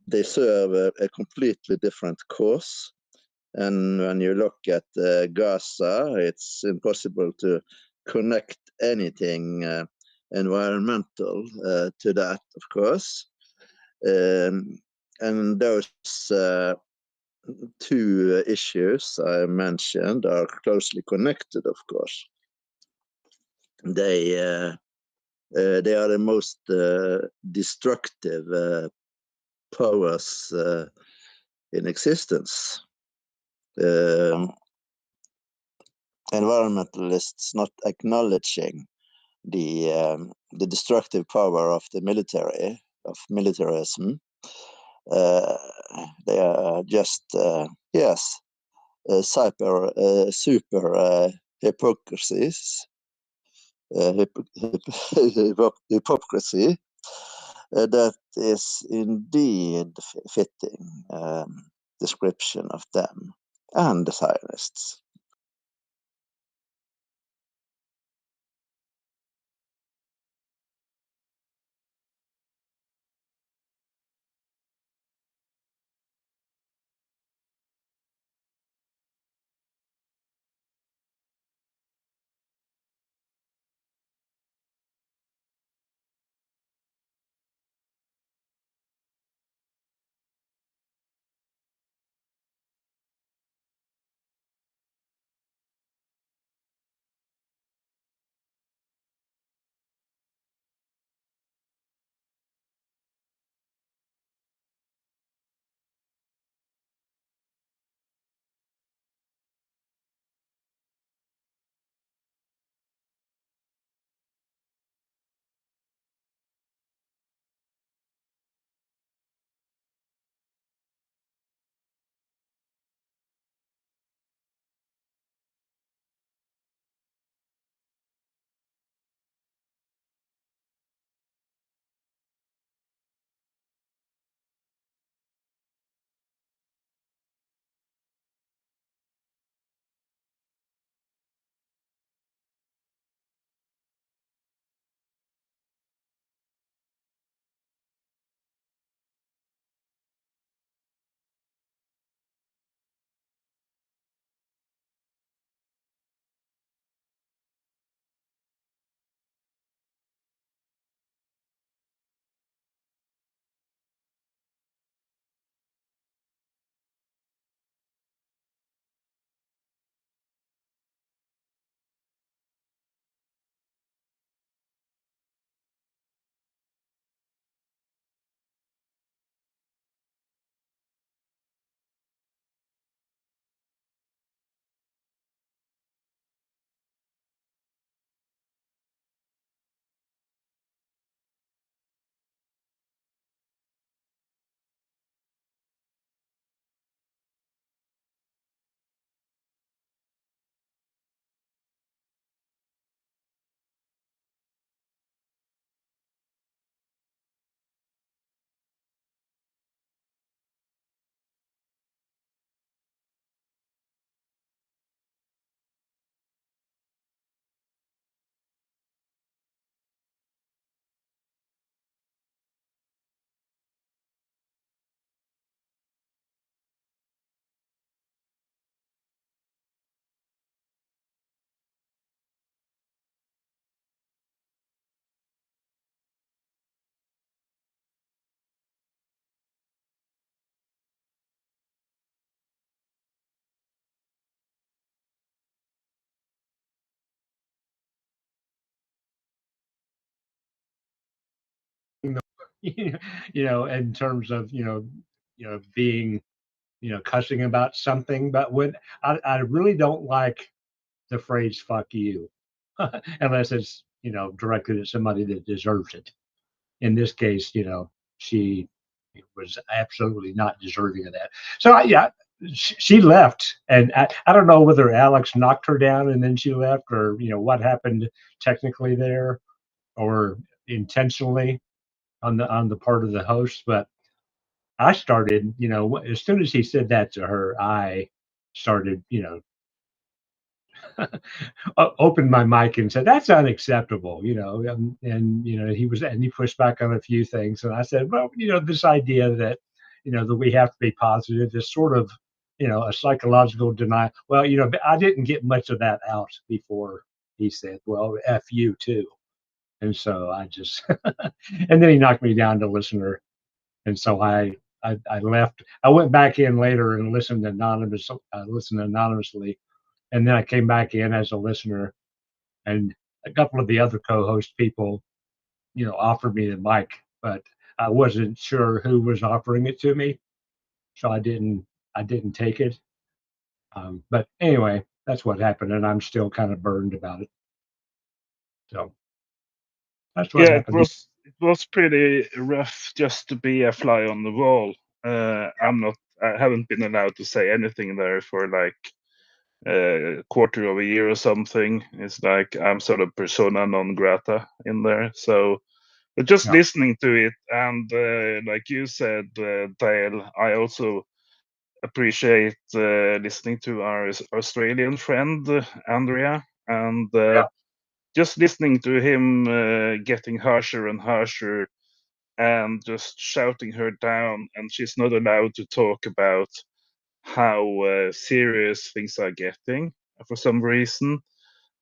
they serve a completely different cause. And when you look at Gaza, it's impossible to connect anything environmental to that, of course. And those two issues I mentioned are closely connected, of course. They are the most destructive powers in existence. Environmentalists not acknowledging the destructive power of the military, of militarism. They are just yes, super hypocrisies, hypocrisy that is indeed fitting description of them and the Zionists. In terms of being cussing about something. But when I really don't like the phrase "fuck you," unless it's directed at somebody that deserves it. In this case, she was absolutely not deserving of that. So yeah, she left, and I don't know whether Alex knocked her down and then she left, or what happened technically there, or intentionally on the part of the host. But I started, as soon as he said that to her, I started, opened my mic and said, "That's unacceptable," and he pushed back on a few things, and I said, "Well, this idea that that we have to be positive is sort of a psychological denial." Well, but I didn't get much of that out before he said, "Well, f you too," and so I just and then he knocked me down to listener, and so I left. I went back in later and listened anonymously, and then I came back in as a listener, and a couple of the other co-host people, offered me the mic, but I wasn't sure who was offering it to me, so I didn't take it. But anyway, that's what happened, and I'm still kind of burned about it. So that's what Yeah, happened. it was pretty rough just to be a fly on the wall. I haven't been allowed to say anything there for like a quarter of a year or something. It's like I'm sort of persona non grata in there. So, but just Yeah, listening to it, and like you said, Dale, I also appreciate listening to our Australian friend Andrea, and yeah, just listening to him getting harsher and harsher and just shouting her down, and she's not allowed to talk about how serious things are getting for some reason.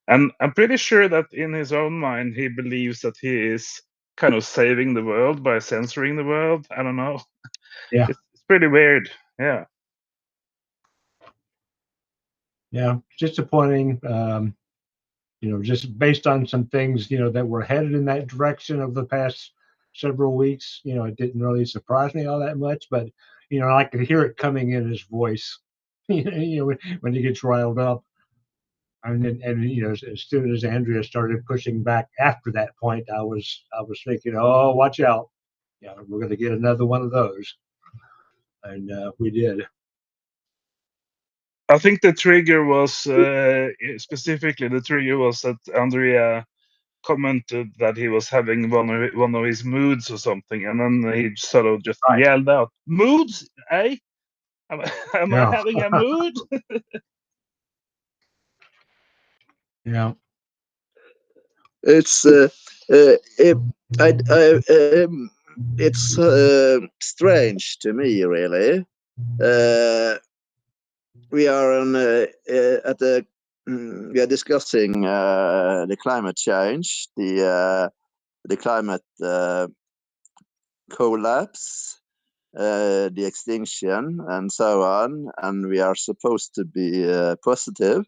And I'm pretty sure that in his own mind, he believes that he is kind of saving the world by censoring the world. I don't know. yeah, It's pretty weird. Yeah. yeah. Disappointing. Just based on some things, that were headed in that direction over the past several weeks, it didn't really surprise me all that much, but, I could hear it coming in his voice, when he gets riled up. And as soon as Andrea started pushing back after that point, I was thinking, oh, watch out. Yeah, we're going to get another one of those. And we did. I think the trigger was specifically the trigger was that Andrea commented that he was having one of his moods or something, and then he sort of just Right. yelled out, "Moods, eh? Am I, am I Yeah. having a mood?" Yeah. It's it, it's strange to me, really. We are we are discussing the climate change, the climate collapse, the extinction, and so on, and we are supposed to be positive.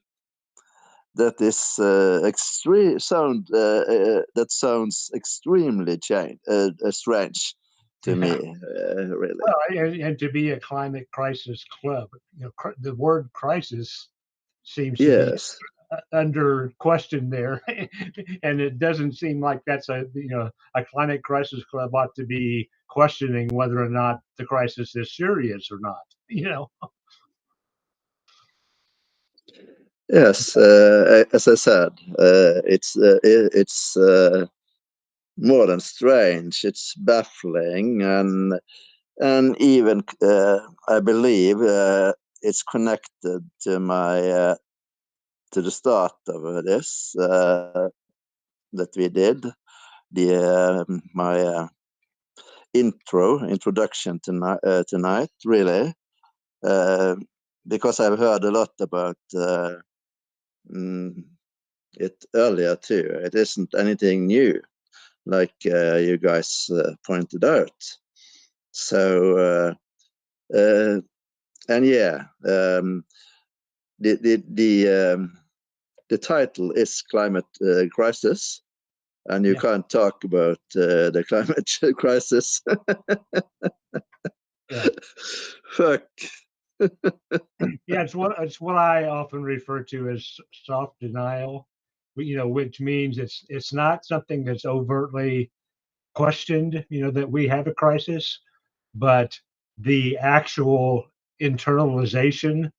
That is that sounds extremely strange to Yeah. me, really. Well, and to be a climate crisis club, the word crisis seems to be Yes. under question there, and it doesn't seem like that's a climate crisis club ought to be questioning whether or not the crisis is serious or not. Yes, as I said, it's more than strange. It's baffling, and even I believe it's connected to my to the start of this that we did my introduction tonight, really, uh, because I've heard a lot about mm, it earlier too. It isn't anything new, like you guys pointed out. So and yeah, the the the um, the title is climate crisis, and you Yeah. can't talk about the climate crisis. Yeah. Fuck. Yeah, it's what I often refer to as soft denial, which means it's not something that's overtly questioned, that we have a crisis, but the actual internalization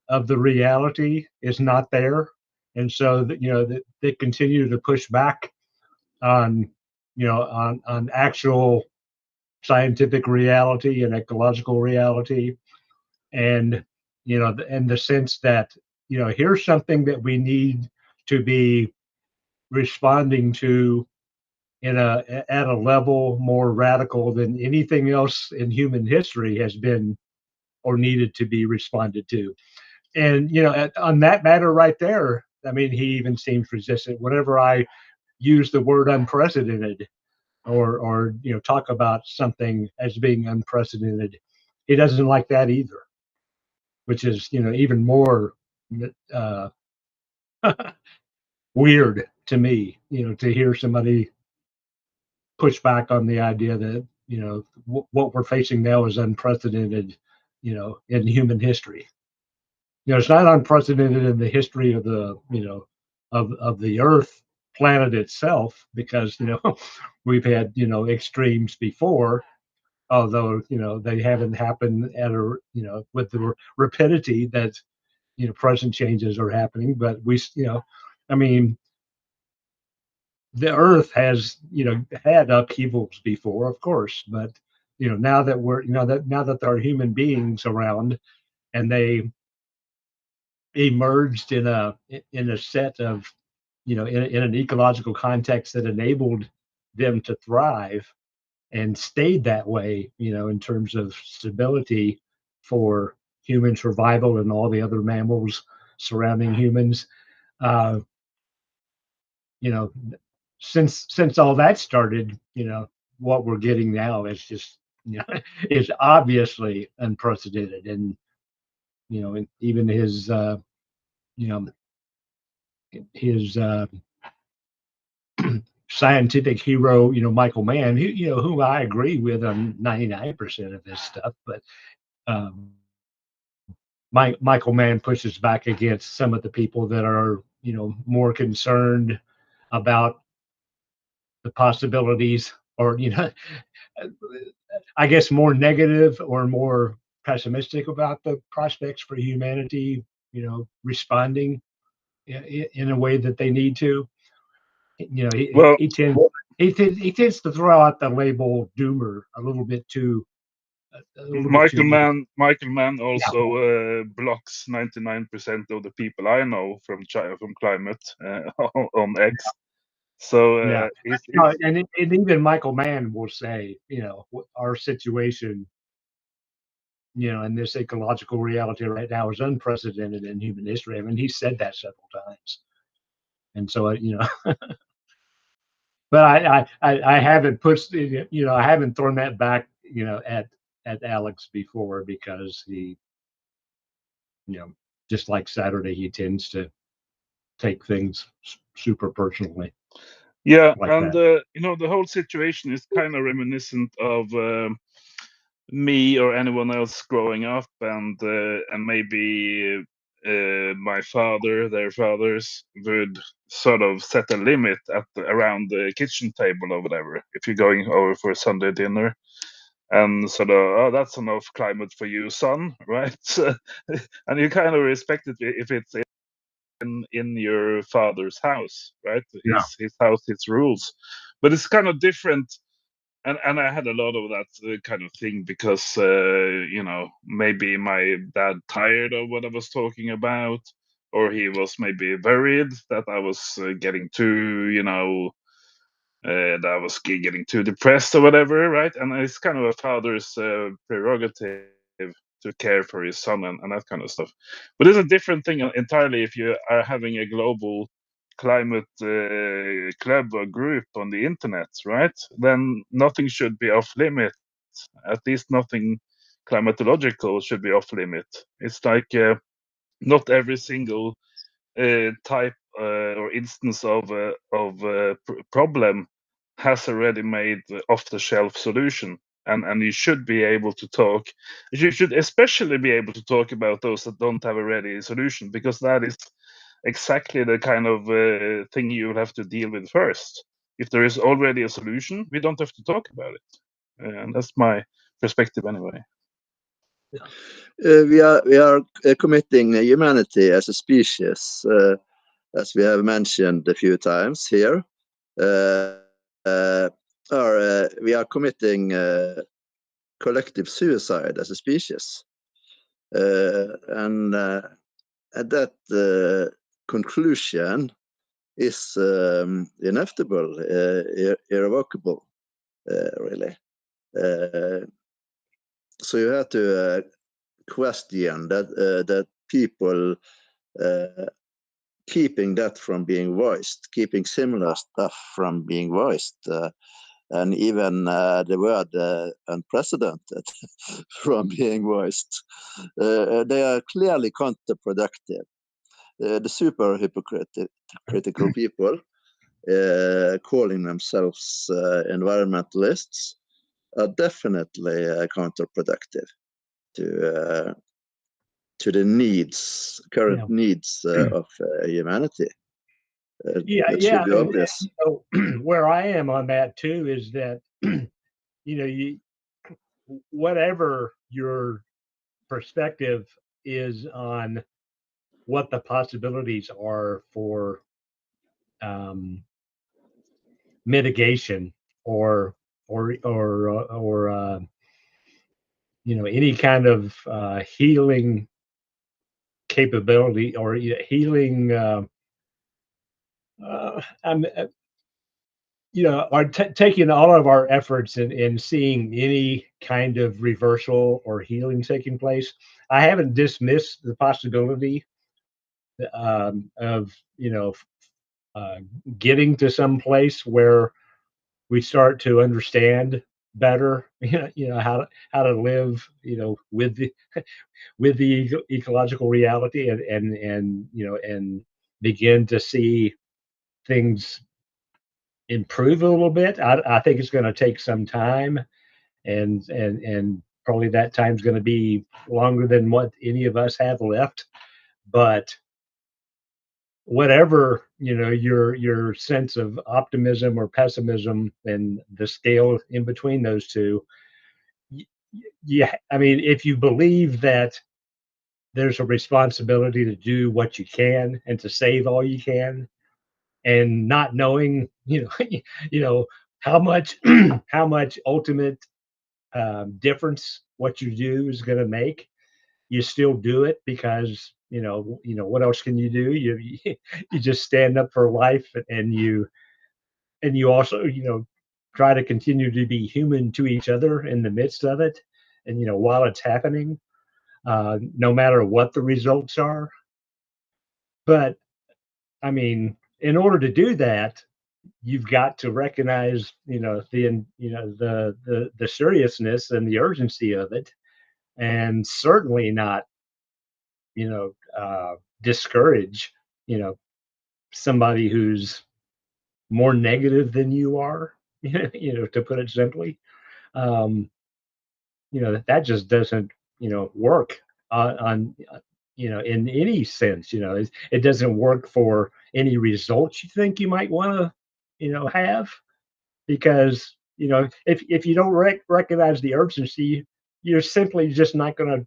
of the reality is not there, and so that that they continue to push back on on actual scientific reality and ecological reality, and and the sense that here's something that we need to be responding to at a level more radical than anything else in human history has been or needed to be responded to. And on that matter right there, I mean, he even seems resistant whenever I use the word unprecedented or talk about something as being unprecedented. He doesn't like that either, which is even more weird to me, to hear somebody push back on the idea that what we're facing now is unprecedented, in human history. It's not unprecedented in the history of the of the Earth planet itself, because we've had extremes before, although they haven't happened at a with the rapidity that present changes are happening. But we I mean, the Earth has had upheavals before, of course, but now that we're now that there are human beings around, and they emerged in a set of in an ecological context that enabled them to thrive and stayed that way, in terms of stability for human survival and all the other mammals surrounding humans. Uh, you know, since all that started, what we're getting now is just is obviously unprecedented. And and even you know his scientific hero, Michael Mann, whom I agree with on 99% of this stuff, but um, Michael Mann pushes back against some of the people that are, more concerned about the possibilities, or, I guess more negative or more pessimistic about the prospects for humanity, responding in a way that they need to. Well, He tends to throw out the label doomer a little bit too. Michael Mann Yeah. also blocks 99% of the people I know from climate on X. So Yeah. And even Michael Mann will say, our situation, and this ecological reality right now is unprecedented in human history. I mean, he said that several times. And so, but I haven't pushed, I haven't thrown that back, at Alex before, because he, just like Saturday, he tends to take things super personally. yeah, Like and that. the whole situation is kind of reminiscent of me or anyone else growing up, and maybe my father, their fathers would sort of set a limit around the kitchen table or whatever. If you're going over for a Sunday dinner, and sort of, oh, that's enough climate for you, son, right? And you kind of respect it if it's in your father's house, right? Yeah. His house, his rules. But it's kind of different, and I had a lot of that kind of thing, because maybe my dad tired of what I was talking about, or he was maybe worried that I was getting too that I was getting too depressed or whatever, right? And it's kind of a father's prerogative to care for his son, and that kind of stuff. But it's a different thing entirely if you are having a global climate club or group on the internet, right? Then nothing should be off limit. At least nothing climatological should be off limit. It's like not every single type or instance of problem has a ready-made off-the-shelf solution, and you should be able to talk. You should especially be able to talk about those that don't have a ready solution, because that is exactly the kind of thing you will have to deal with first. If there is already a solution, we don't have to talk about it, and that's my perspective anyway. We are committing humanity as a species, as we have mentioned a few times here. We are committing collective suicide as a species, and that conclusion is inevitable, irrevocable, really. So you have to question that people keeping that from being voiced, keeping similar stuff from being voiced, and even the word unprecedented from being voiced. They are clearly counterproductive. The super hypocritical people calling themselves environmentalists are definitely counterproductive to the current needs of humanity. That should be obvious. So where I am on that too is that you whatever your perspective is on what the possibilities are for mitigation or any kind of healing capability or healing are taking all of our efforts in seeing any kind of reversal or healing taking place. I haven't dismissed the possibility of getting to some place where we start to understand better, how to live, with the ecological reality and begin to see things improve a little bit. I think it's going to take some time, and probably that time's going to be longer than what any of us have left. But whatever your sense of optimism or pessimism and the scale in between those two, yeah, I mean, if you believe that there's a responsibility to do what you can and to save all you can, and not knowing how much how much ultimate difference what you do is going to make, you still do it because what else can you do? You just stand up for life, and you also try to continue to be human to each other in the midst of it, and while it's happening, no matter what the results are. But I mean, in order to do that, you've got to recognize the seriousness and the urgency of it, and certainly not discourage somebody who's more negative than you are, to put it simply. um that just doesn't work on in any sense. It doesn't work for any results you think you might want to have, because if you don't recognize the urgency, you're simply just not going to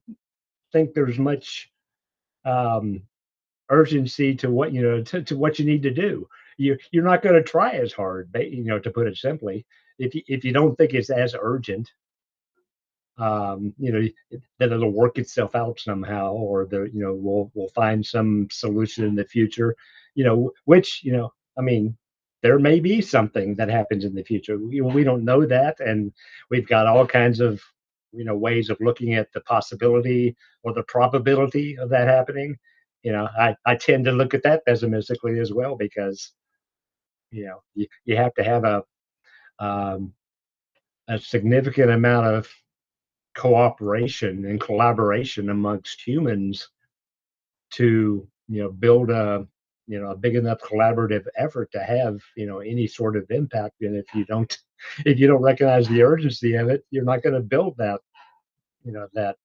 think there's much um urgency to what to what you need to do. You're not going to try as hard, to put it simply, if you don't think it's as urgent, that it'll work itself out somehow, or we'll find some solution in the future, which I mean, there may be something that happens in the future. We don't know that, and we've got all kinds of ways of looking at the possibility or the probability of that happening. I tend to look at that pessimistically as well, because you have to have um, a significant amount of cooperation and collaboration amongst humans to build a big enough collaborative effort to have any sort of impact. And if you don't recognize the urgency of it, you're not going to build that you know that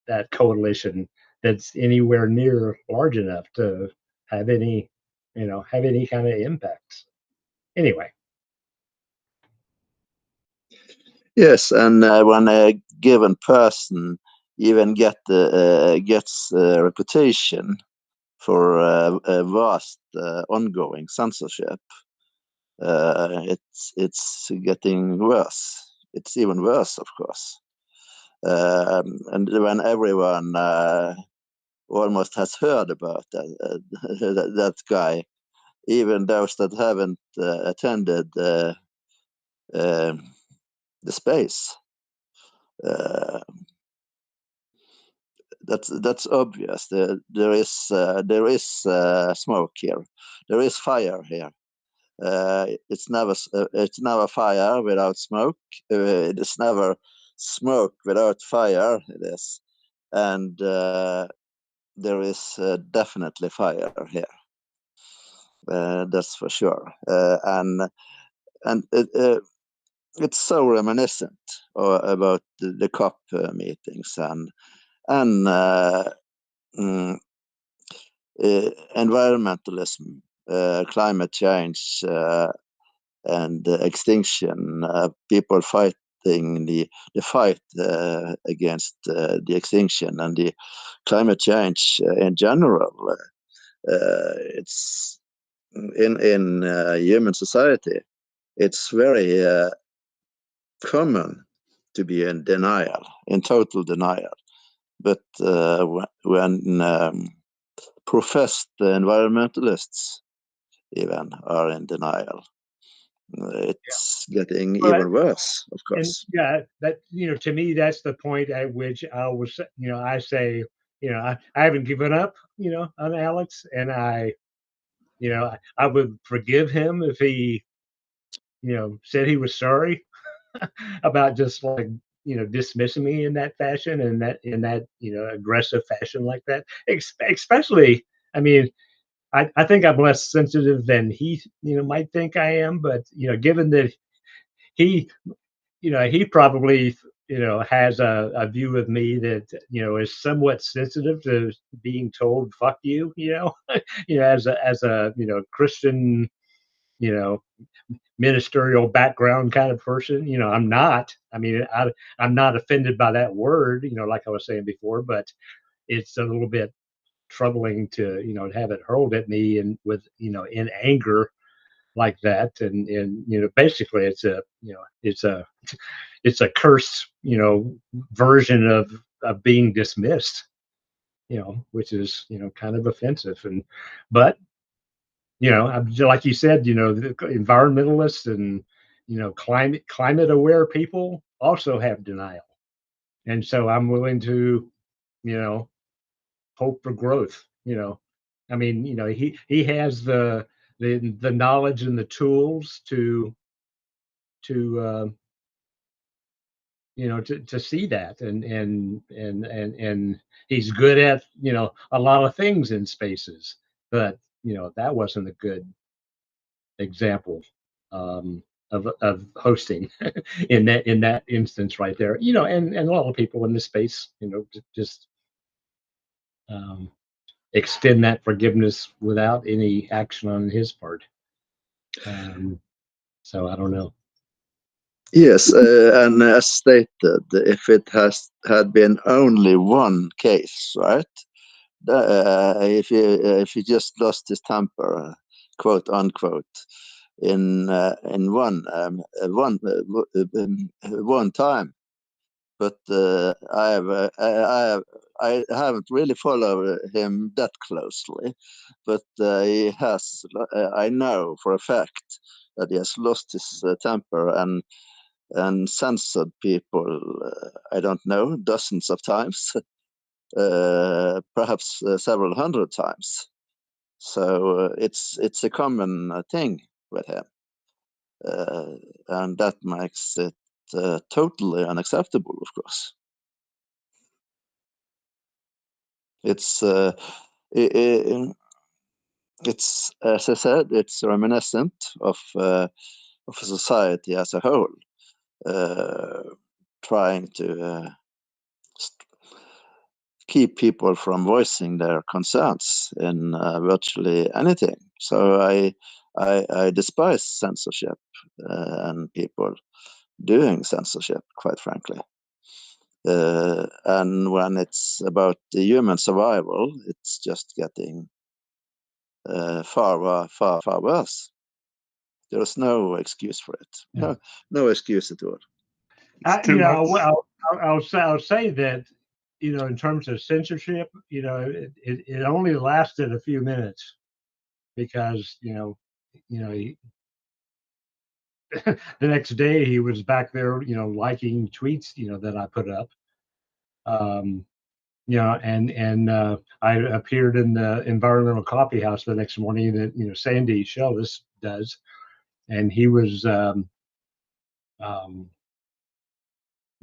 that coalition that's anywhere near large enough to have any have any kind of impacts anyway. Yes, and when a given person even gets a reputation for a vast ongoing censorship, it's getting worse. It's even worse, of course. And when everyone almost has heard about that guy, even those that haven't attended the space. That's obvious. There is smoke here. There is fire here. It's never fire without smoke. It is never smoke without fire. It is, and there is definitely fire here. That's for sure. And it's so reminiscent about the COP meetings and environmentalism, climate change, and extinction. People fighting the fight against the extinction and the climate change in general. It's in human society. It's very common to be in denial, in total denial. But when professed environmentalists even are in denial, it's getting even worse, of course. And yeah, that, to me, that's the point at which I was, I say, I haven't given up, on Alex, and I would forgive him if he, said he was sorry about just like, dismissing me in that fashion and in that, aggressive fashion like that. Especially, I mean, I think I'm less sensitive than he, might think I am, but given that he, he probably, has a view of me that, is somewhat sensitive to being told "fuck you," as a Christian, ministerial background kind of person. I'm not. I mean, I'm not offended by that word, like I was saying before, but it's a little bit troubling to have it hurled at me and with in anger like that, and basically it's a curse version of being dismissed, which is kind of offensive. And but like you said, the environmentalists and climate aware people also have denial, and so I'm willing to hope for growth. I mean, he has the knowledge and the tools to to see that, and he's good at a lot of things in spaces, but that wasn't a good example of hosting in that instance right there. And a lot of people in the space just extend that forgiveness without any action on his part. So I don't know. Yes, and as stated, if it had been only one case, right? If he just lost his temper, quote unquote, in one time, but I haven't really followed him that closely, but he has. I know for a fact that he has lost his temper and censored people. I don't know, dozens of times, perhaps several hundred times. So it's a common thing with him, and that makes it totally unacceptable, of course. It's as I said, it's reminiscent of a society as a whole, trying to keep people from voicing their concerns in virtually anything. So I despise censorship and people doing censorship, quite frankly. And when it's about the human survival, it's just getting far worse. There is no excuse for it. No excuse at all. It's too much. I'll say that in terms of censorship, it only lasted a few minutes because, he, the next day he was back there, liking tweets, that I put up. And I appeared in the Environmental Coffee House the next morning that, Sandy Shelvis does. And he was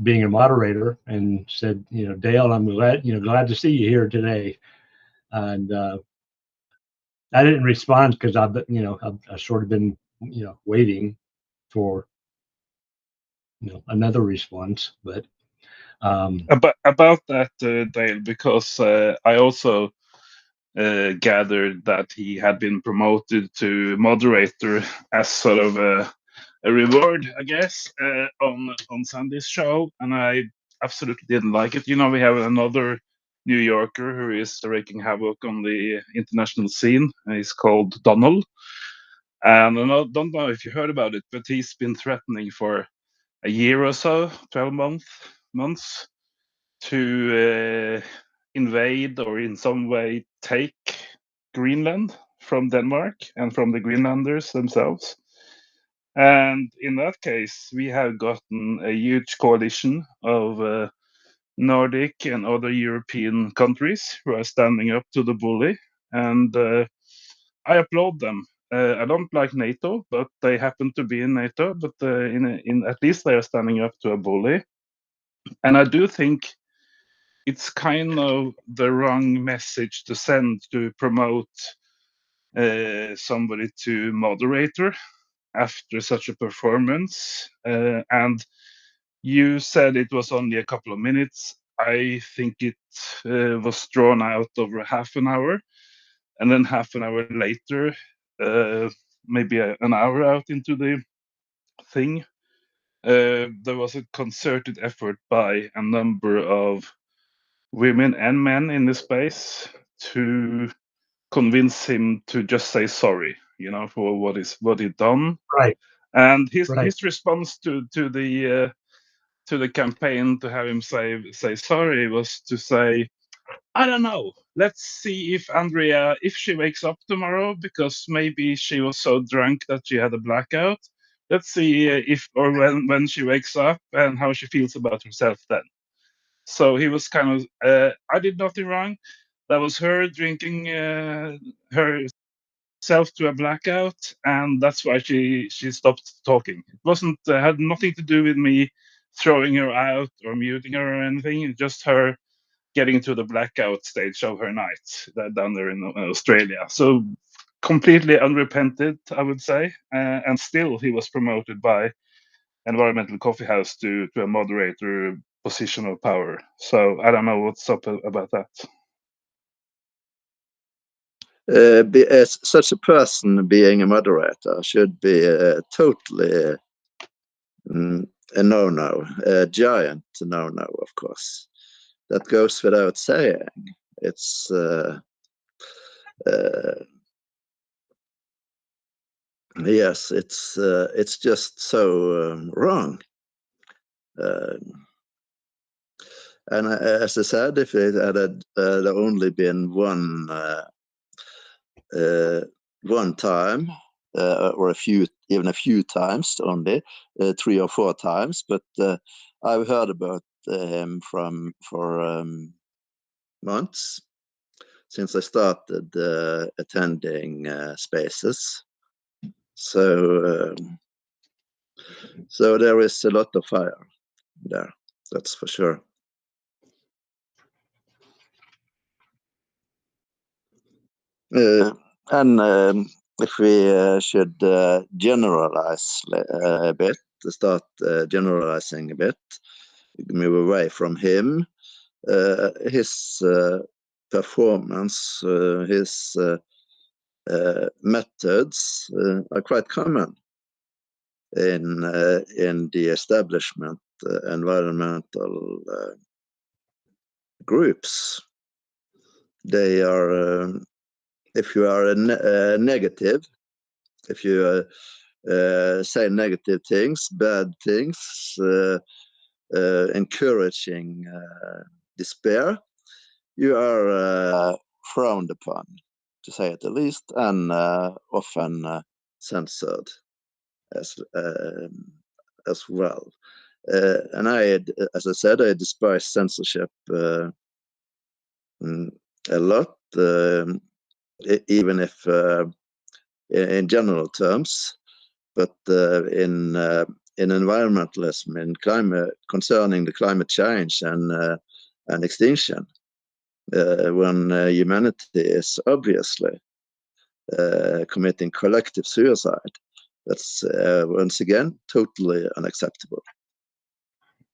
being a moderator and said, Dale, I'm glad to see you here today. And I didn't respond because I've sort of been, waiting for, another response. But about that, Dale, because I also gathered that he had been promoted to moderator as sort of a reward, I guess, on Sandy's show, and I absolutely didn't like it. We have another New Yorker who is wreaking havoc on the international scene. He's called Donald, and I don't know if you heard about it, but he's been threatening for a year or so, 12 months, to invade or in some way take Greenland from Denmark and from the Greenlanders themselves. And in that case, we have gotten a huge coalition of Nordic and other European countries who are standing up to the bully. And I applaud them. I don't like NATO, but they happen to be in NATO. But in at least they are standing up to a bully. And I do think it's kind of the wrong message to send to promote somebody to moderator after such a performance. And you said it was only a couple of minutes. I think it was drawn out over half an hour. And then half an hour later, maybe an hour out into the thing, there was a concerted effort by a number of women and men in the space to convince him to just say sorry, for what he'd done. right. And his Right. response to the campaign to have him say sorry was to say, I don't know. Let's see if Andrea, if she wakes up tomorrow, because maybe she was so drunk that she had a blackout. Let's see if or when she wakes up and how she feels about herself then. So he was kind of, I did nothing wrong. That was her drinking herself to a blackout, and that's why she stopped talking. It wasn't had nothing to do with me throwing her out or muting her or anything. Just her getting to the blackout stage of her night down there in Australia. So completely unrepented, I would say, and still he was promoted by Environmental Coffee House to a moderator position of power. So I don't know what's up about that. Such a person being a moderator should be totally a no-no, a giant no-no, of course. That goes without saying. It's yes, it's just so wrong. And as I said, if it had only been one time or even a few times only, 3 or 4 times, but I've heard about him for months since I started attending spaces. So there is a lot of fire there, that's for sure. And if we should generalize a bit, start generalizing a bit, move away from him, his performance, his methods are quite common in the establishment environmental groups. They are, if you are negative, if you say negative things, bad things, encouraging despair, you are frowned upon, to say it the least, and often censored as well. And as I said, I despise censorship a lot, even if in general terms, but in environmentalism, in climate, concerning the climate change and extinction, when humanity is obviously committing collective suicide, that's once again totally unacceptable.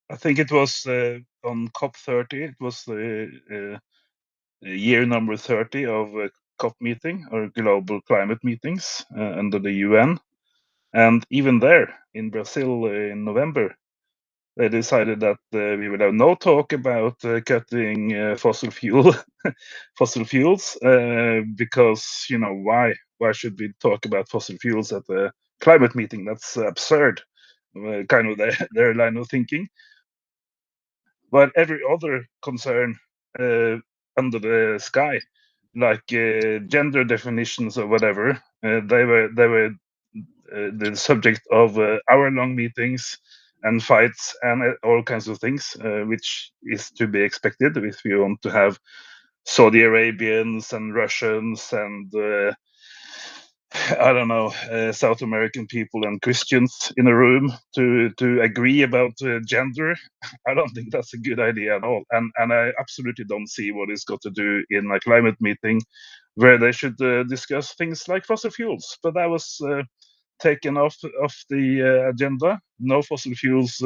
I think it was on COP30. It was the year number 30 of COP meeting, or global climate meetings under the UN. And even there in Brazil in November, they decided that we would have no talk about cutting fossil fuels, because why should we talk about fossil fuels at the climate meeting? That's absurd, kind of their line of thinking. But every other concern under the sky, like gender definitions or whatever, they were the subject of hour-long meetings and fights and all kinds of things, which is to be expected if you want to have Saudi Arabians and Russians and I don't know, South American people and Christians in a room to agree about gender. I don't think that's a good idea at all, and I absolutely don't see what it's got to do in a climate meeting where they should discuss things like fossil fuels. But that was taken off the agenda. No fossil fuels.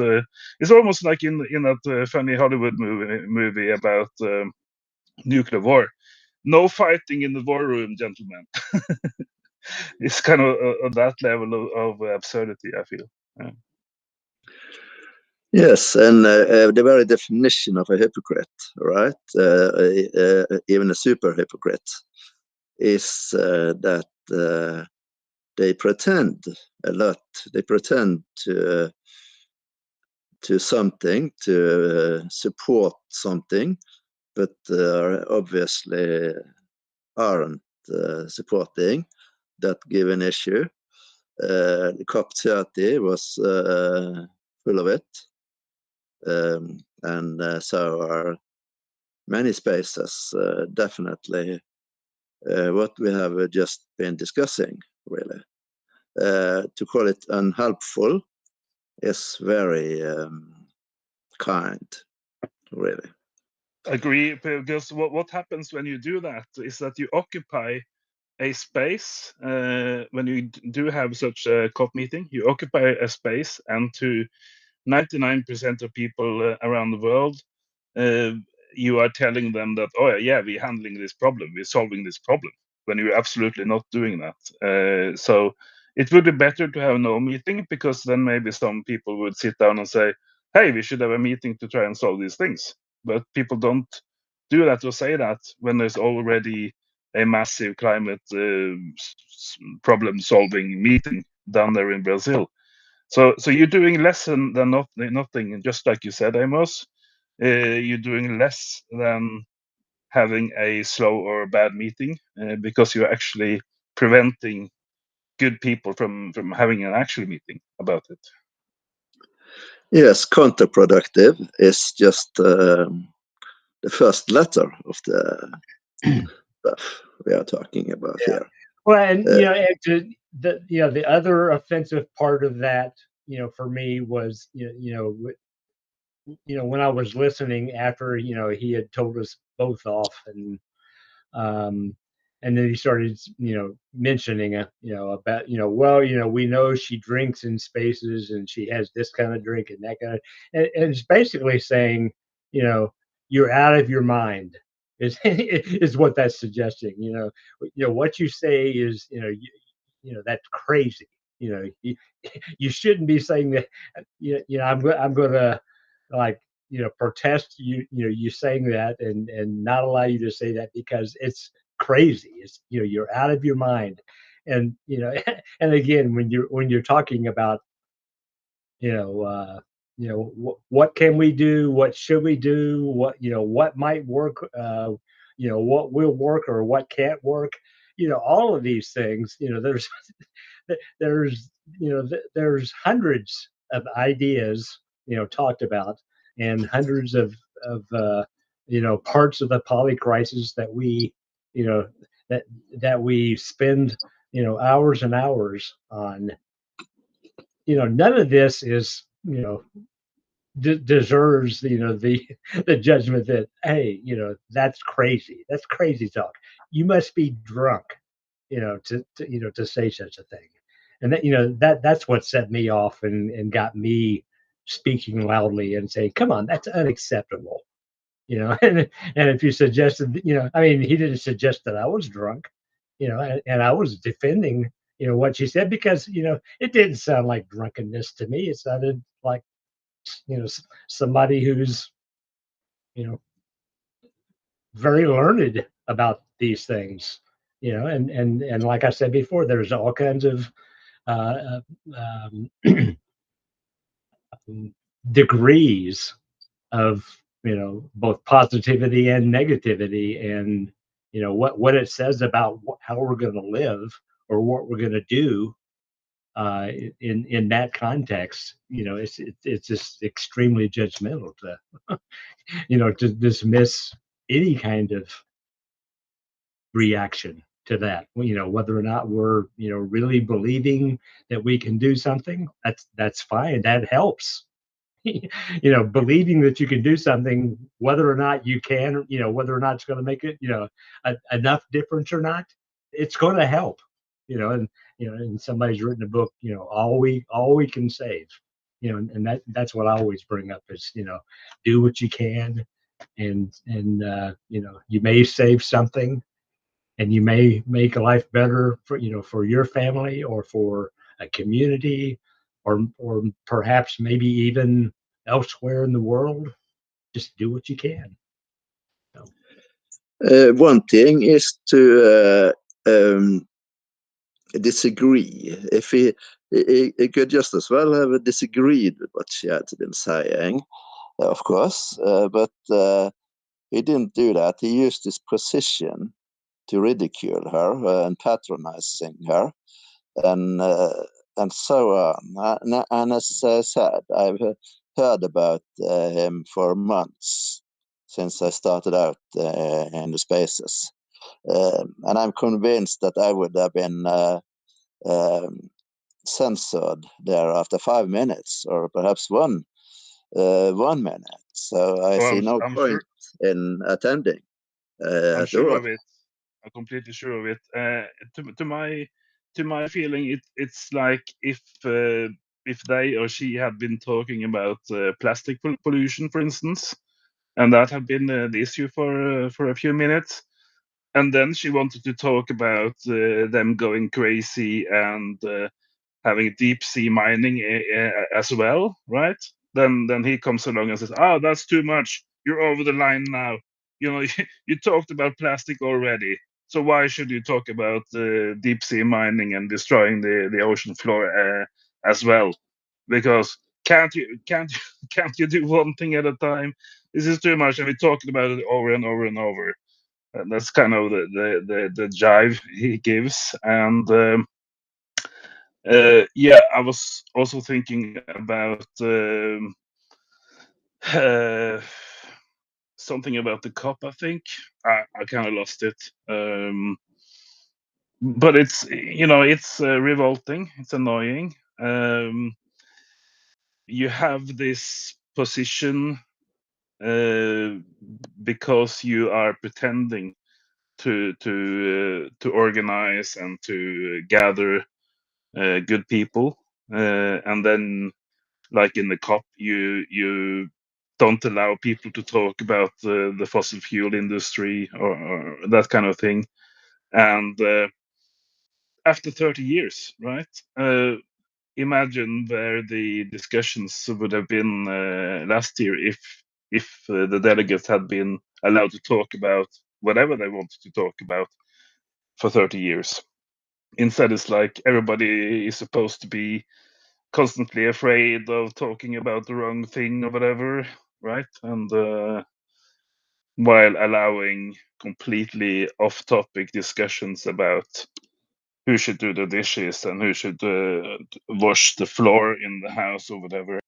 It's almost like in that funny Hollywood movie about nuclear war. No fighting in the war room, gentlemen. It's kind of that level of absurdity, I feel. Yeah. Yes, and the very definition of a hypocrite, right? Even a super hypocrite, is that they pretend a lot. They pretend to something, to support something, but obviously aren't supporting that given issue. COP30 was full of it, and so are many spaces, definitely what we have just been discussing, really. To call it unhelpful is very kind, really. Agree, because what happens when you do that is that you occupy a space. When you do have such a COP meeting, you occupy a space, and to 99% of people around the world, you are telling them that, oh yeah, we're handling this problem, we're solving this problem, when you're absolutely not doing that. So it would be better to have no meeting, because then maybe some people would sit down and say, hey, we should have a meeting to try and solve these things. But people don't do that or say that when there's already a massive climate problem solving meeting down there in Brazil. So you're doing less than nothing, just like you said, Amos. You're doing less than having a slow or bad meeting, because you're actually preventing good people from having an actual meeting about it. Yes, counterproductive is just the first letter of the stuff we are talking about here. Well, and the other offensive part of that, for me was, when I was listening after, he had told us both off, and then he started, mentioning, about, well, we know she drinks in spaces and she has this kind of drink and that kind of, and it's basically saying, you're out of your mind is what that's suggesting. What you say is, that's crazy. You shouldn't be saying that. I'm going to, like, protest you saying that, and not allow you to say that, because it's crazy. It's, you're out of your mind. And and again, when you're talking about, what can we do? What should we do? What might work? What will work or what can't work? All of these things. There's there's hundreds of ideas talked about, and hundreds of parts of the poly crisis that we you know that we spend hours and hours on. None of this is deserves the judgment that, hey, that's crazy talk. You must be drunk to say such a thing. And that's what set me off and got me speaking loudly and saying, come on, that's unacceptable. And if you suggested, I mean, he didn't suggest that I was drunk, and I was defending what she said, because it didn't sound like drunkenness to me. It sounded like somebody who's you know very learned about these things, and like I said before, there's all kinds of uh, um, degrees of both positivity and negativity, and what it says about how we're going to live or what we're going to do in that context. It's just extremely judgmental to dismiss any kind of reaction to that. Whether or not we're really believing that we can do something, that's fine, that helps. Believing that you can do something, whether or not you can, whether or not it's going to make it enough difference or not, it's going to help. And somebody's written a book, all we can save. And that's what I always bring up is, do what you can, and you may save something, and you may make a life better for your family or for a community, or perhaps maybe even elsewhere in the world. Just do what you can. One thing is to disagree. If he could just as well have disagreed with what she had been saying, of course, but he didn't do that. He used his position to ridicule her and patronizing her, and so on. And as I said, I've heard about him for months since I started out in the spaces, and I'm convinced that I would have been censored there after 5 minutes, or perhaps 1 minute. So I see no I'm point sure. in attending I'm at sure all. of it. I'm completely sure of it. To my feeling, it's like if they or she had been talking about plastic pollution, for instance, and that had been the issue for a few minutes, and then she wanted to talk about them going crazy and having deep sea mining as well, right? Then he comes along and says, "Oh, that's too much. You're over the line now. You talked about plastic already. So why should you talk about deep sea mining and destroying the ocean floor as well? Because can't you do one thing at a time? This is too much, and we're talking about it over and over and over." And that's kind of the jive he gives, and yeah, I was also thinking about uh, something about the cop. I think I kind of lost it, but it's revolting. It's annoying. You have this position uh, because you are pretending to organize and to gather good people, and then, like in the COP, you don't allow people to talk about the fossil fuel industry or that kind of thing. And after 30 years, right? Imagine where the discussions would have been last year if the delegates had been allowed to talk about whatever they wanted to talk about for 30 years. Instead, it's like everybody is supposed to be constantly afraid of talking about the wrong thing or whatever, right? And while allowing completely off-topic discussions about who should do the dishes and who should wash the floor in the house or whatever.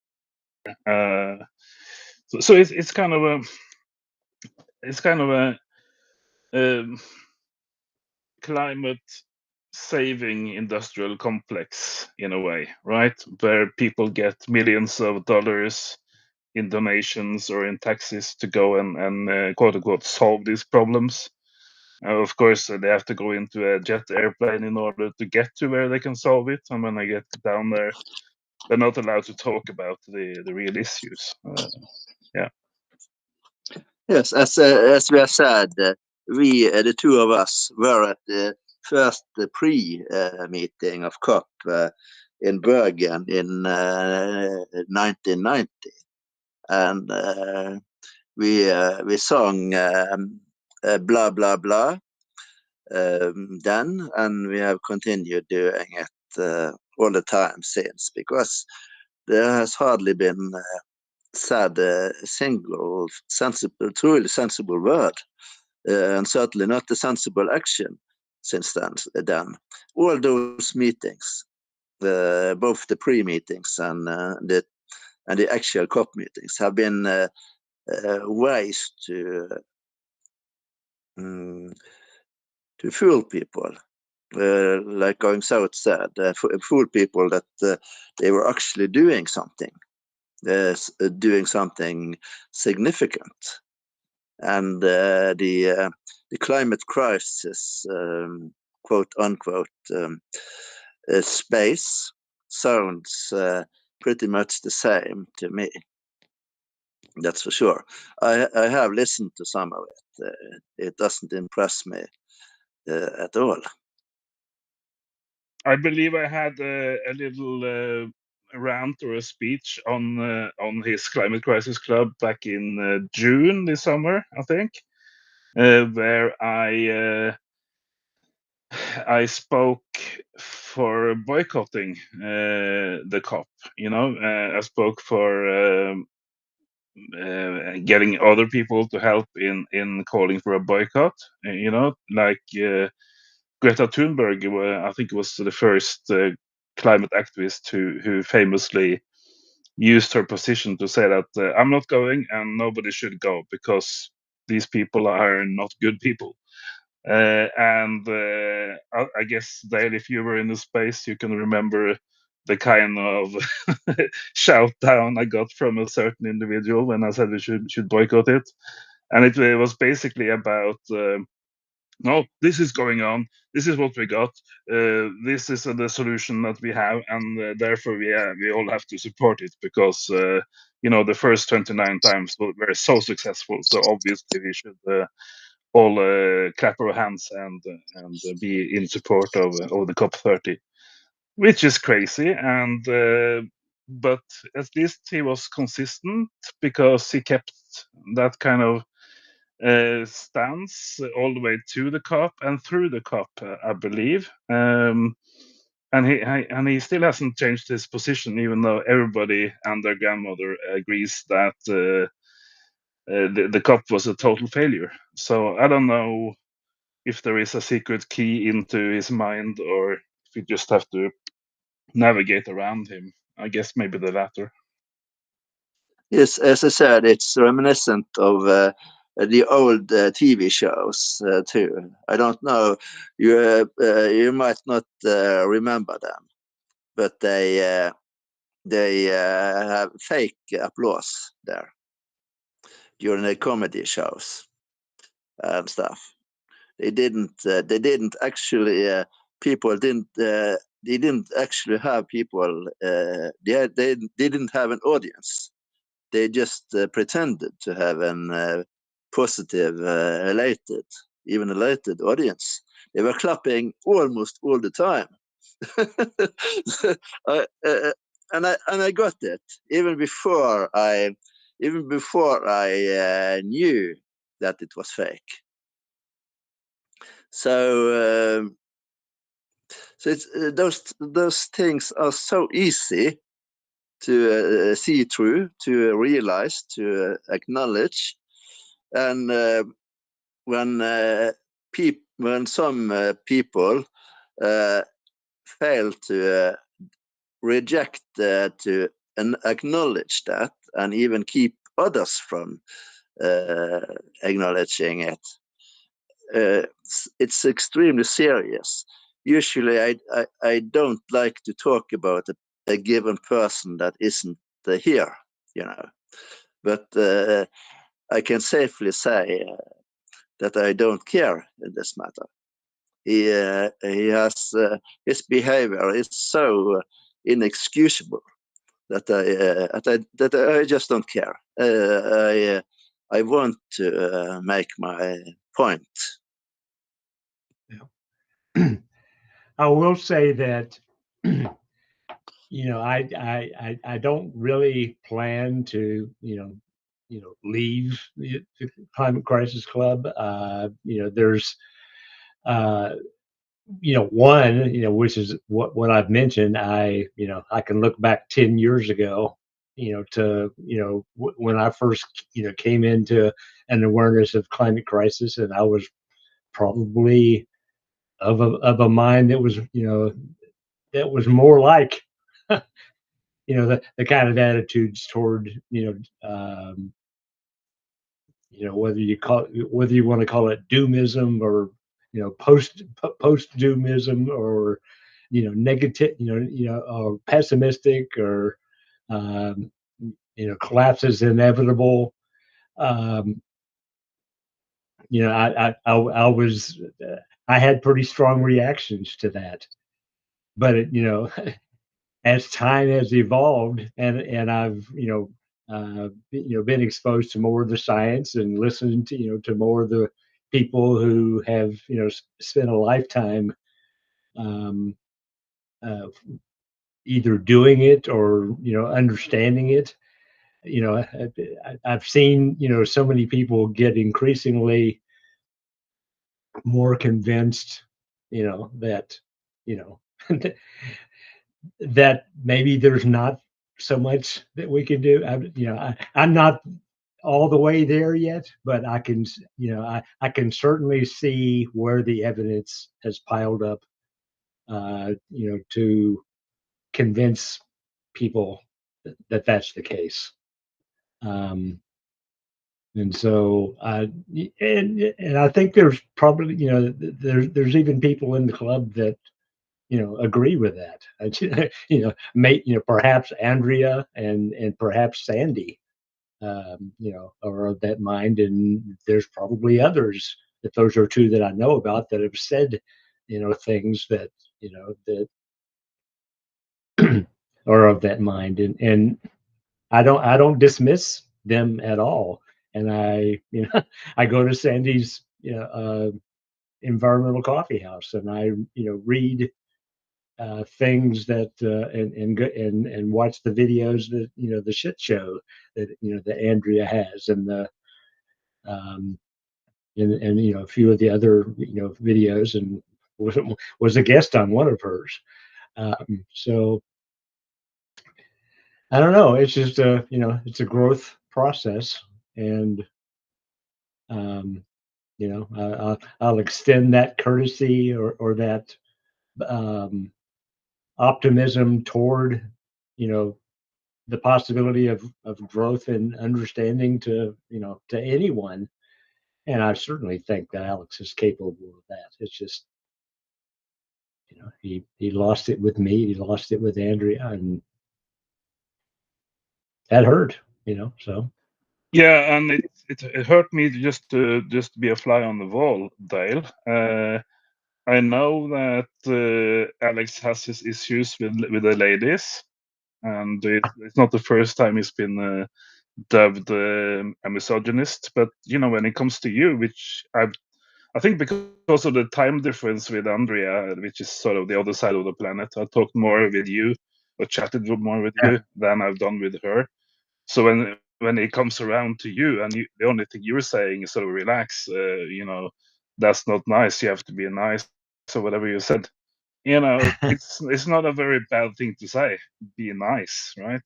So it's kind of a climate saving industrial complex in a way, right? Where people get millions of dollars in donations or in taxes to go and quote unquote solve these problems. Of course, they have to go into a jet airplane in order to get to where they can solve it. And when they get down there, they're not allowed to talk about the real issues. Yeah. Yes, as we have said, we, the two of us, were at the first pre-meeting of COP in Bergen in 1990, and we sung blah blah blah then, and we have continued doing it all the time since, because there has hardly been said a single sensible, truly sensible word, and certainly not a sensible action since then. All those meetings, both the pre-meetings and the actual COP meetings, have been ways to fool people. Like Going South said, fool people that they were actually doing something significant. And the climate crisis, quote unquote, space sounds pretty much the same to me. That's for sure. I have listened to some of it. It doesn't impress me at all. I believe I had a little rant or a speech on his Climate Crisis Club back in June this summer, I think, where I spoke for boycotting the COP. You know, I spoke for getting other people to help in calling for a boycott. You know, like Greta Thunberg, I think it was the first climate activist who famously used her position to say that I'm not going and nobody should go because these people are not good people. I guess, Dale, if you were in the space, you can remember the kind of shout down I got from a certain individual when I said we should boycott it, and it was basically about no, this is going on. This is what we got. This is the solution that we have, and therefore we all have to support it because you know the first 29 times were so successful. So obviously we should all clap our hands and be in support of the COP30, which is crazy. And but at least he was consistent because he kept that kind of stance all the way to the COP and through the COP, I believe. And he still hasn't changed his position, even though everybody and their grandmother agrees that the COP was a total failure. So I don't know if there is a secret key into his mind or if you just have to navigate around him. I guess maybe the latter. Yes, as I said, it's reminiscent of the old TV shows too. I don't know, you might not remember them, but they have fake applause there during the comedy shows and stuff. They didn't actually people didn't they didn't actually have people. They didn't have an audience. They just pretended to have an positive, even elated audience. They were clapping almost all the time. And I got it even before I knew that it was fake. So it's those things are so easy to see through, to realize, to acknowledge. And when some people fail to reject to acknowledge that, and even keep others from acknowledging it, it's extremely serious. Usually, I don't like to talk about a given person that isn't here, But I can safely say that I don't care in this matter. He has his behavior is so inexcusable that I just don't care. I want to make my point. Yeah. I will say that I don't really plan to leave the Climate Crisis Club. There's one, which is what I've mentioned. I can look back 10 years ago, to when I first came into an awareness of climate crisis, and I was probably of a mind that was more like the kind of attitudes toward whether you want to call it doomism, or post doomism, or negative, or pessimistic, or collapse is inevitable. I was I had pretty strong reactions to that, but as time has evolved, and I've been exposed to more of the science, and listened to to more of the people who have spent a lifetime um, uh, either doing it or understanding it. I've seen so many people get increasingly more convinced that you know that maybe there's not so much that we can do. I'm not all the way there yet, but I can, I can certainly see where the evidence has piled up, to convince people that that's the case. Um, and so, and I think there's probably, there's even people in the club that agree with that. Perhaps Andrea and perhaps Sandy, are of that mind, and there's probably others. That those are two that I know about that have said, things that that are of that mind, and I don't dismiss them at all. And I go to Sandy's environmental coffee house, and I read things that and watch the videos that the shit show that that Andrea has, and the um, and a few of the other videos, and was a guest on one of hers. So I don't know. It's just it's a growth process, and um, I'll extend that courtesy, or that um, optimism toward the possibility of growth and understanding to anyone. And I certainly think that Alex is capable of that. It's just he lost it with me, he lost it with Andrea, and that hurt. So Yeah, and it hurt me just to be a fly on the wall, Dale. I know that Alex has his issues with the ladies, and it's not the first time he's been dubbed a misogynist. But when it comes to you, which I think because of the time difference with Andrea, which is sort of the other side of the planet, I talked more with you, or chatted more with yeah, you than I've done with her. So when it comes around to you, and the only thing you're saying is sort of relax, that's not nice. You have to be nice, or whatever you said. you know, it's not a very bad thing to say. Be nice, right?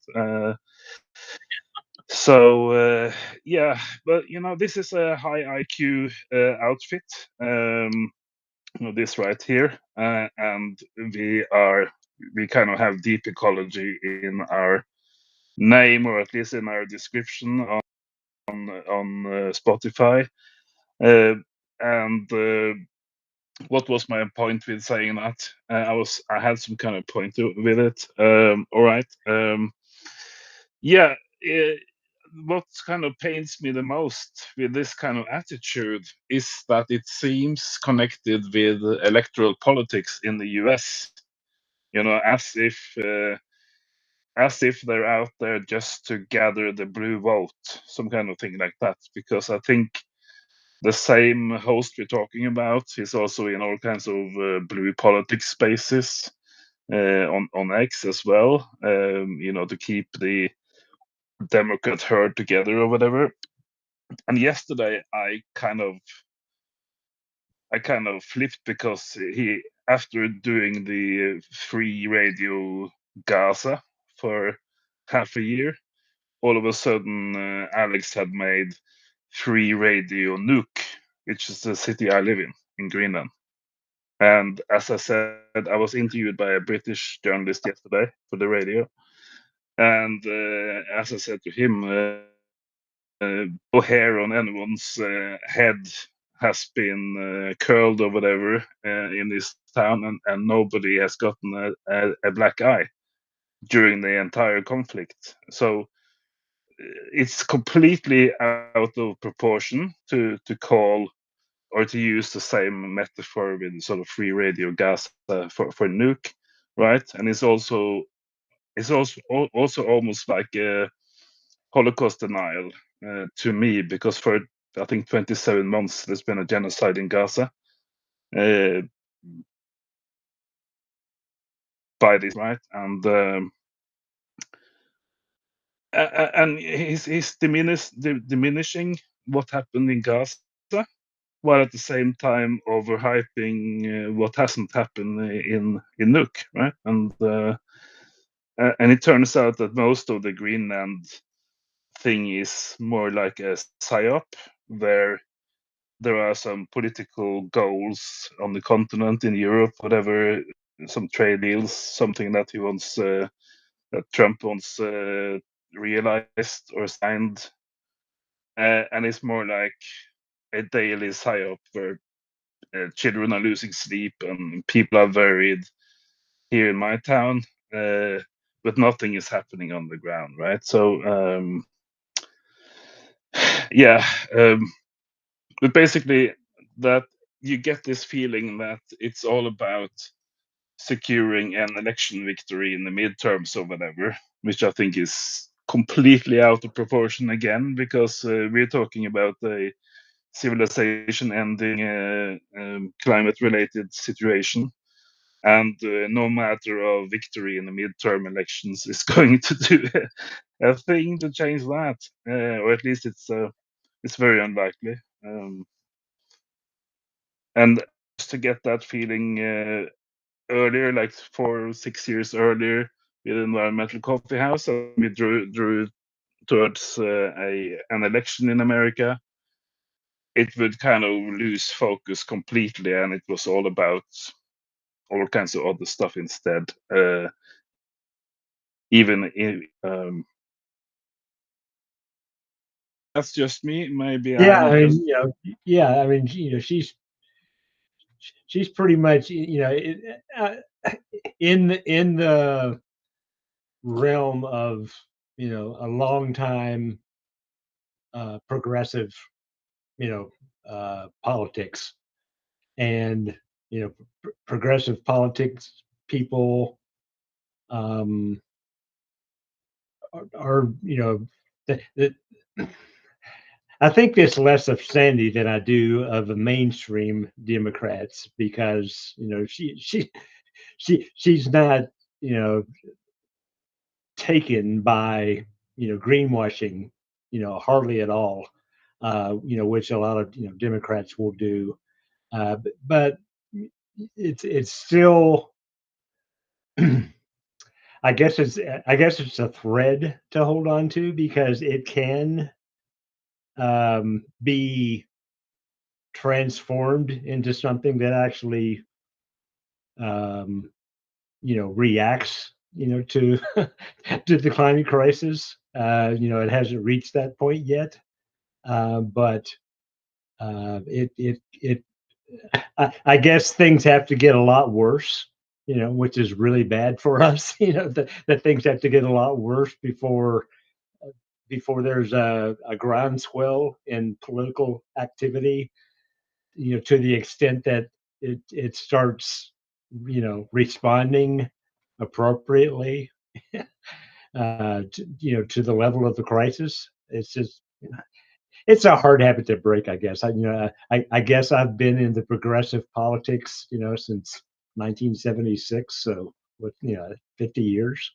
Yeah, but you know, this is a high IQ outfit. This right here, and we kind of have deep ecology in our name, or at least in our description on Spotify. Uh, and what was my point with saying that? I had some kind of point with it. All right. Yeah. What kind of pains me the most with this kind of attitude is that it seems connected with electoral politics in the US. You know, as if they're out there just to gather the blue vote, some kind of thing like that. Because I think the same host we're talking about is also in all kinds of blue politics spaces on X as well. You know, to keep the Democrat herd together or whatever. And yesterday, I kind of flipped because he, after doing the free radio Gaza for half a year, all of a sudden Alex had made free radio Nuuk, which is the city I live in Greenland. And as I said, I was interviewed by a British journalist yesterday for the radio. And as I said to him, no hair on anyone's head has been curled or whatever in this town, and nobody has gotten a black eye during the entire conflict. So it's completely out of proportion to call or to use the same metaphor with sort of free radio gas for Nuke, right? And it's also almost like a Holocaust denial to me, because for I think 27 months there's been a genocide in Gaza uh, by this, right? And he's diminishing what happened in Gaza, while at the same time overhyping what hasn't happened in Nuuk, right? And it turns out that most of the Greenland thing is more like a psyop, where there are some political goals on the continent in Europe, whatever, some trade deals, something that he wants, that Trump wants realized or signed, and it's more like a daily psyop where children are losing sleep and people are worried here in my town, but nothing is happening on the ground, right? So yeah, but basically that you get this feeling that it's all about securing an election victory in the midterms or whatever, which I think is completely out of proportion again, because we're talking about a civilization ending climate related situation. And no matter of victory in the midterm elections is going to do a thing to change that, or at least it's very unlikely. And just to get that feeling earlier, like 4 or 6 years earlier, with Environmental Coffee House, and we drew towards an election in America, it would kind of lose focus completely, and it was all about all kinds of other stuff instead. Even in, that's just me. Maybe Yeah, I'm I just mean, yeah, I mean, she's pretty much, in the realm of, a long time progressive, politics, and progressive politics people um, are, that I think it's less of Sandy than I do of the mainstream Democrats, because she's not, you know taken by greenwashing, hardly at all, which a lot of Democrats will do, but it's still I guess it's a thread to hold on to because it can be transformed into something that actually um, reacts, to to the climate crisis. It hasn't reached that point yet, but it I guess things have to get a lot worse, which is really bad for us. That things have to get a lot worse before there's a groundswell in political activity, to the extent that it starts, responding appropriately, to the level of the crisis. It's just, it's a hard habit to break, I guess. I guess I've been in the progressive politics, since 1976. So with 50 years,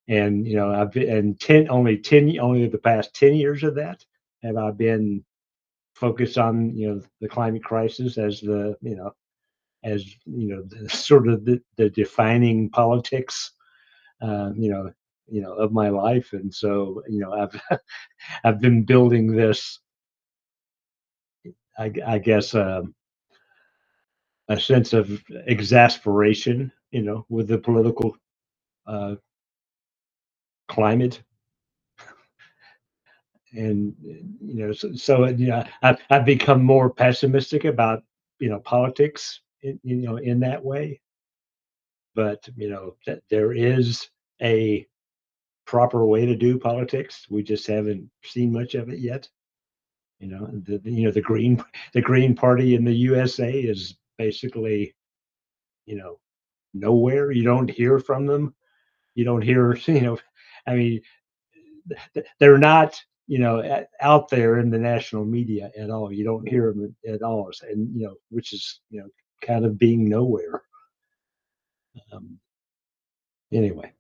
and I've been and 10 only the past 10 years of that have I been focused on the climate crisis as the sort of the defining politics, of my life. And so I've I've been building this, I guess, a sense of exasperation, with the political uh, climate. And I've become more pessimistic about politics in that way. But that there is a proper way to do politics. We just haven't seen much of it yet. The Green Party in the USA is basically nowhere. You don't hear from them. You don't hear I mean, they're not out there in the national media at all. You don't hear them at all, and which is kind of being nowhere. Um, anyway.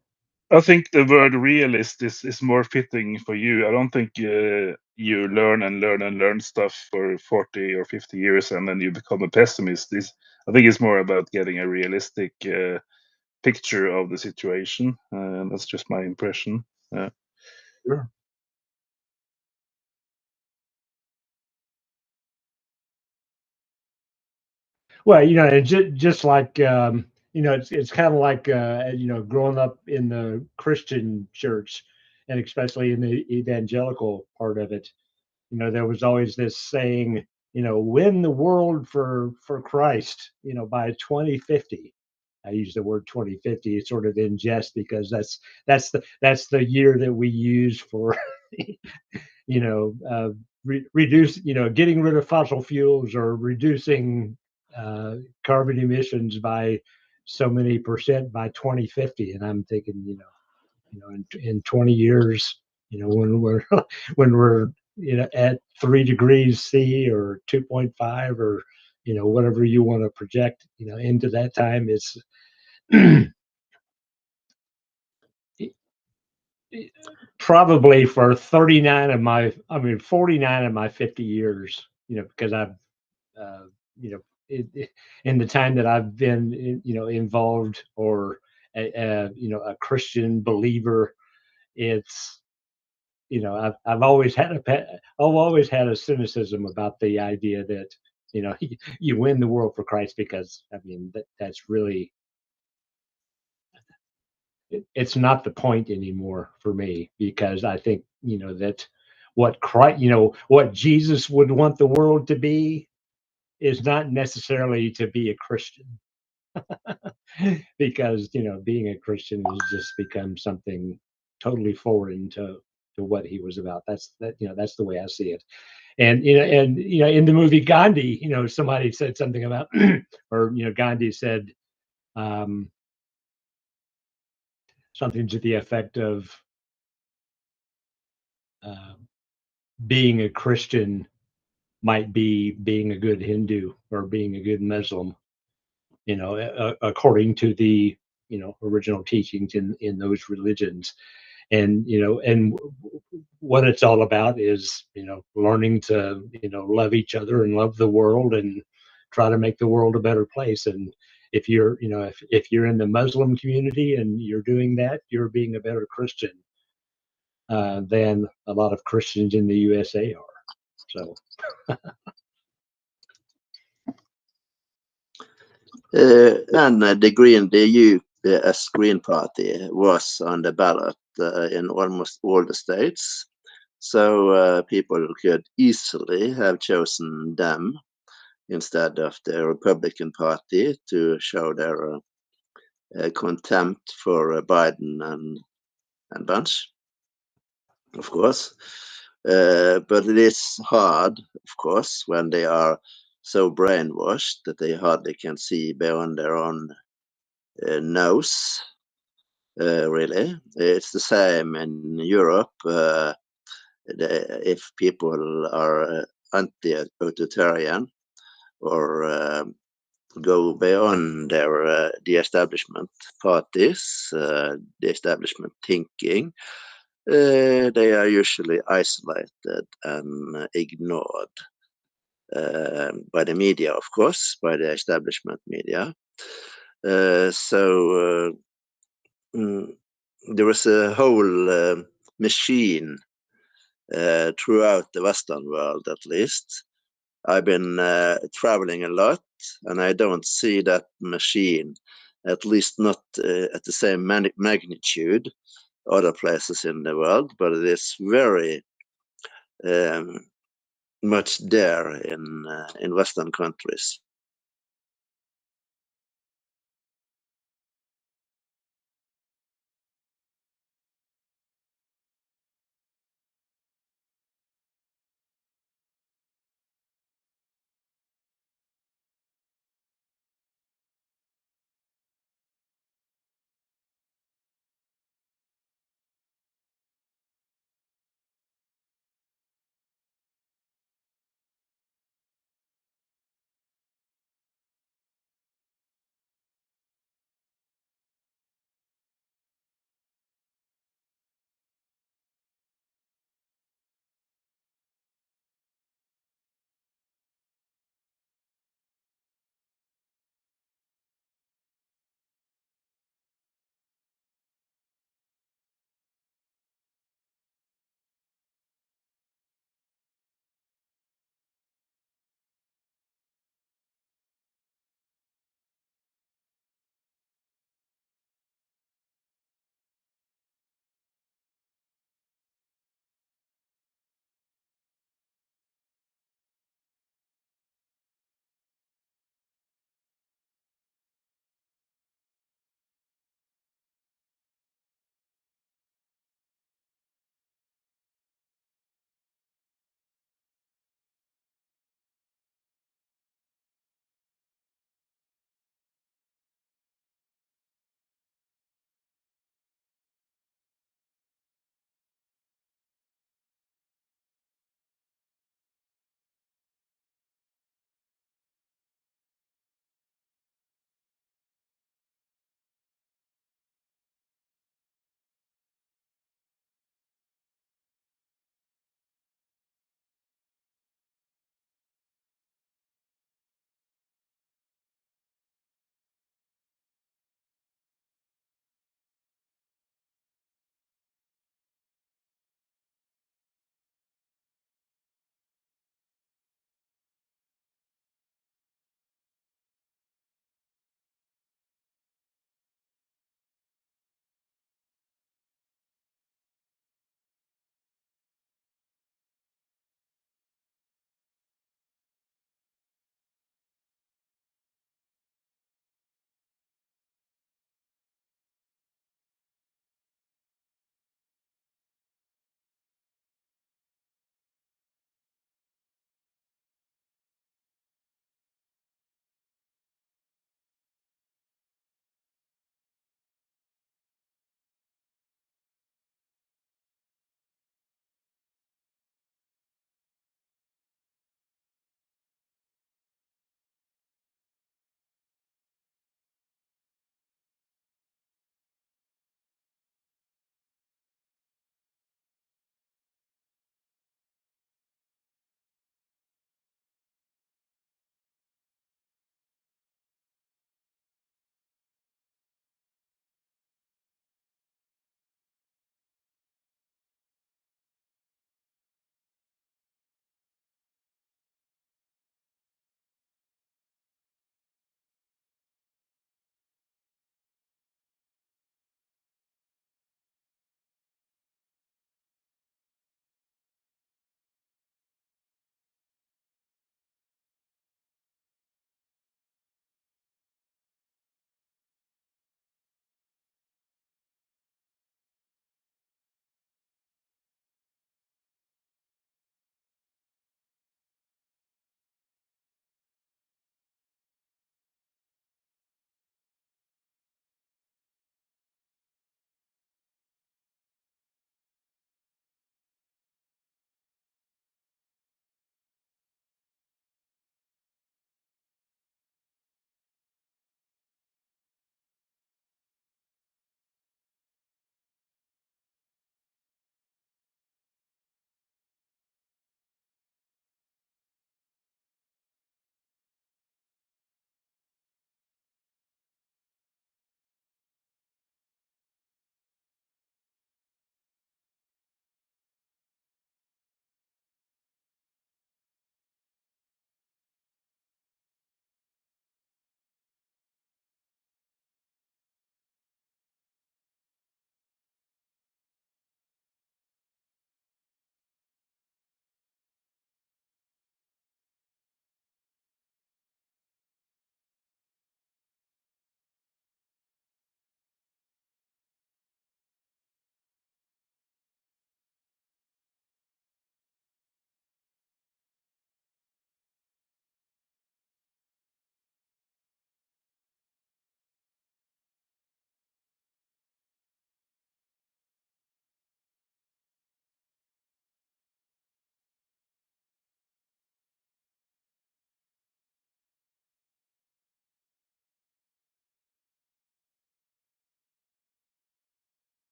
I think the word realist is more fitting for you. I don't think you learn and learn and learn stuff for 40 or 50 years and then you become a pessimist. I think it's more about getting a realistic picture of the situation. That's just my impression. Sure. Well, just like it's kind of like growing up in the Christian church, and especially in the evangelical part of it. There was always this saying, win the world for Christ, by 2050. I use the word 2050 sort of in jest because that's the year that we use for reduce getting rid of fossil fuels or reducing uh, carbon emissions by so many percent by 2050. And I'm thinking, in 20 years, when we're when we're at 3 degrees C or 2.5 or whatever you want to project into that time, it's probably for 49 of my 50 years, because I've uh, you know in the time that I've been involved or a Christian believer, it's I've always had I've always had a cynicism about the idea that you win the world for Christ, because I mean that's really it's not the point anymore for me, because I think that what Christ what Jesus would want the world to be is not necessarily to be a Christian. Because being a Christian has just become something totally foreign to what he was about. That's the way I see it. And in the movie Gandhi, somebody said something about or Gandhi said um, something to the effect of uh, being a Christian might be being a good Hindu or being a good Muslim, according to the original teachings in those religions. And what it's all about is learning to love each other and love the world and try to make the world a better place. And if you're, if you're in the Muslim community and you're doing that, you're being a better Christian than a lot of Christians in the USA are. So. And the US Green Party was on the ballot in almost all the states. So people could easily have chosen them instead of the Republican Party to show their contempt for Biden and Vance, of course. But it is hard, of course, when they are so brainwashed that they hardly can see beyond their own nose. Really, it's the same in Europe. If people are anti-authoritarian or go beyond their the establishment parties, the establishment thinking, they are usually isolated and ignored by the media, of course, by the establishment media. There is a whole machine throughout the Western world, at least. I've been traveling a lot, and I don't see that machine, at least not at the same magnitude other places in the world, but it is very much there in Western countries.